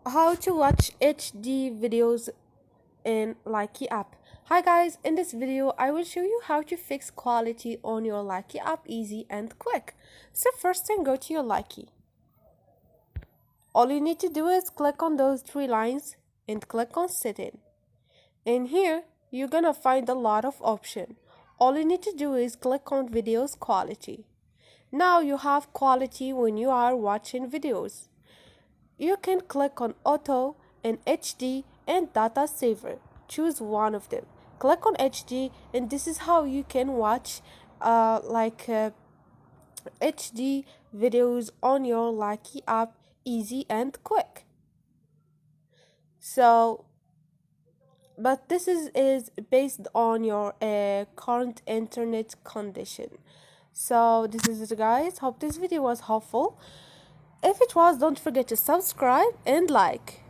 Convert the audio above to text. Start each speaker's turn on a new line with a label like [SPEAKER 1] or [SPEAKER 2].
[SPEAKER 1] How to watch HD videos in Likee app. Hi guys, in this video I will show you how to fix quality on your Likee app easy and quick. So first thing, go to your Likee. All you need to do is click on those three lines and click on setting. In here you're gonna find a lot of options. All you need to do is click on videos quality. Now you have quality when you are watching videos. You can click on auto and HD and data saver. Choose one of them. Click on HD and this is how you can watch HD videos on your Likee app easy and quick. So but this is based on your current internet condition. So this is it guys. Hope this video was helpful. If it was, don't forget to subscribe and like.